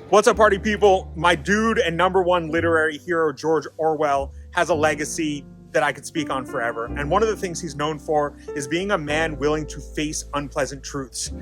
What's up, party people? My dude and number one literary hero, George Orwell, has a legacy that I could speak on forever. And one of the things he's known for is being a man willing to face unpleasant truths.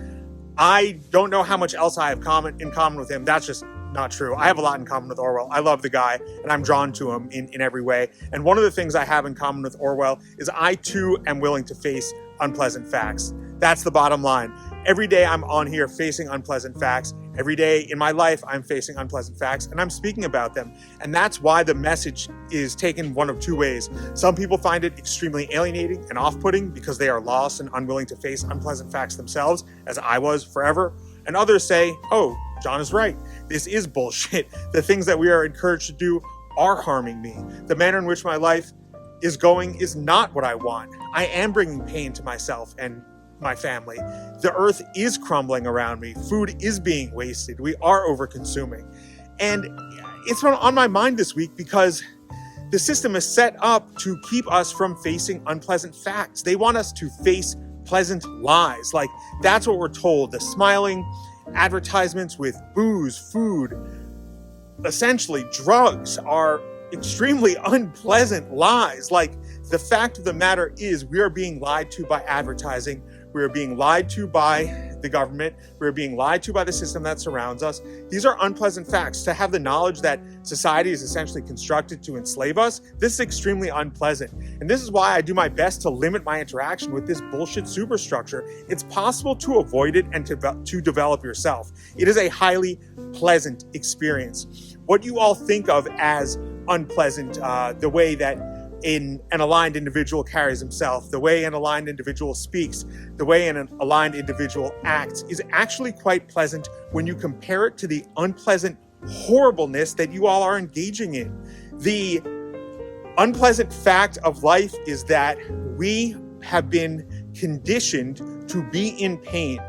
I don't know how much else I have in common with him. That's just not true. I have a lot in common with Orwell. I love the guy, and I'm drawn to him in every way. And one of the things I have in common with Orwell is I, too, am willing to face unpleasant facts. That's the bottom line. Every day I'm on here facing unpleasant facts. Every day in my life, I'm facing unpleasant facts, and I'm speaking about them. And that's why the message is taken one of two ways. Some people find it extremely alienating and off-putting because they are lost and unwilling to face unpleasant facts themselves, as I was forever. And others say, oh, John is right. This is bullshit. The things that we are encouraged to do are harming me. The manner in which my life is going is not what I want. I am bringing pain to myself and my family. The earth is crumbling around me. Food is being wasted. We are over-consuming. And it's been on my mind this week because the system is set up to keep us from facing unpleasant facts. They want us to face pleasant lies. Like, that's what we're told. The smiling advertisements with booze, food, essentially drugs, are extremely unpleasant lies. Like, the fact of the matter is we are being lied to by advertising. We are being lied to by the government. We are being lied to by the system that surrounds us. These are unpleasant facts. To have the knowledge that society is essentially constructed to enslave us, this is extremely unpleasant. And this is why I do my best to limit my interaction with this bullshit superstructure. It's possible to avoid it and to develop yourself. It is a highly pleasant experience. What you all think of as unpleasant, the way that an aligned individual carries himself, the way an aligned individual speaks, the way an aligned individual acts, is actually quite pleasant when you compare it to the unpleasant horribleness that you all are engaging in. The unpleasant fact of life is that we have been conditioned to be in pain.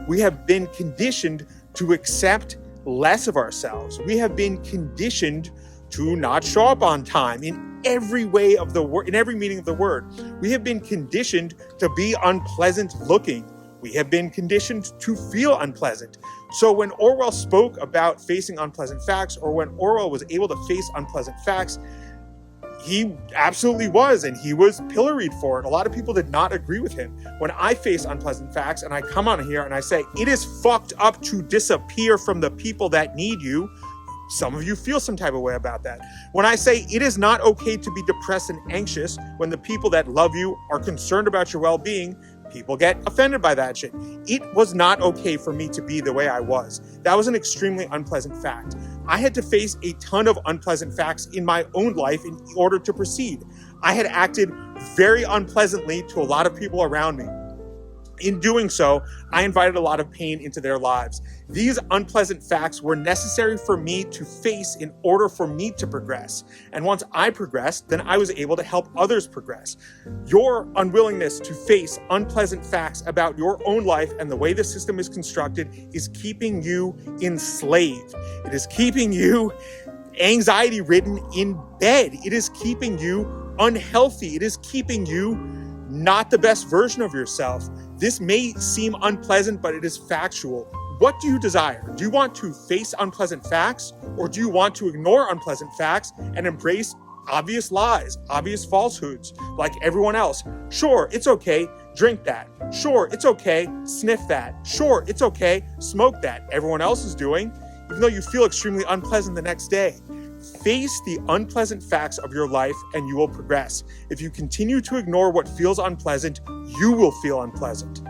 We have been conditioned to accept less of ourselves. We have been conditioned to not show up on time in every way of the word, in every meaning of the word. We have been conditioned to be unpleasant looking. We have been conditioned to feel unpleasant. So when Orwell spoke about facing unpleasant facts, or when Orwell was able to face unpleasant facts, he absolutely was, and he was pilloried for it. A lot of people did not agree with him. When I face unpleasant facts and I come on here and I say, it is fucked up to disappear from the people that need you, some of you feel some type of way about that. When I say it is not okay to be depressed and anxious when the people that love you are concerned about your well-being, people get offended by that shit. It was not okay for me to be the way I was. That was an extremely unpleasant fact. I had to face a ton of unpleasant facts in my own life in order to proceed. I had acted very unpleasantly to a lot of people around me. In doing so, I invited a lot of pain into their lives. These unpleasant facts were necessary for me to face in order for me to progress. And once I progressed, then I was able to help others progress. Your unwillingness to face unpleasant facts about your own life and the way the system is constructed is keeping you enslaved. It is keeping you anxiety-ridden in bed. It is keeping you unhealthy. It is keeping you not the best version of yourself. This may seem unpleasant, but it is factual. What do you desire? Do you want to face unpleasant facts, or do you want to ignore unpleasant facts and embrace obvious lies, obvious falsehoods like everyone else? Sure, it's okay, drink that. Sure, it's okay, sniff that. Sure, it's okay, smoke that. Everyone else is doing, even though you feel extremely unpleasant the next day. Face the unpleasant facts of your life and you will progress. If you continue to ignore what feels unpleasant, you will feel unpleasant.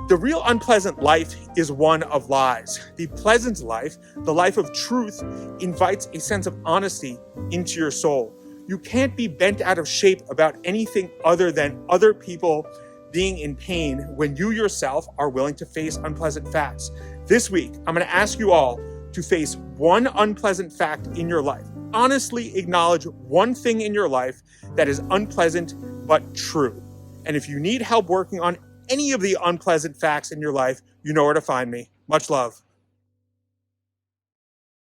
The real unpleasant life is one of lies. The pleasant life, the life of truth, invites a sense of honesty into your soul. You can't be bent out of shape about anything other than other people being in pain when you yourself are willing to face unpleasant facts. This week, I'm going to ask you all to face one unpleasant fact in your life. Honestly acknowledge one thing in your life that is unpleasant but true. And if you need help working on any of the unpleasant facts in your life, you know where to find me. Much love.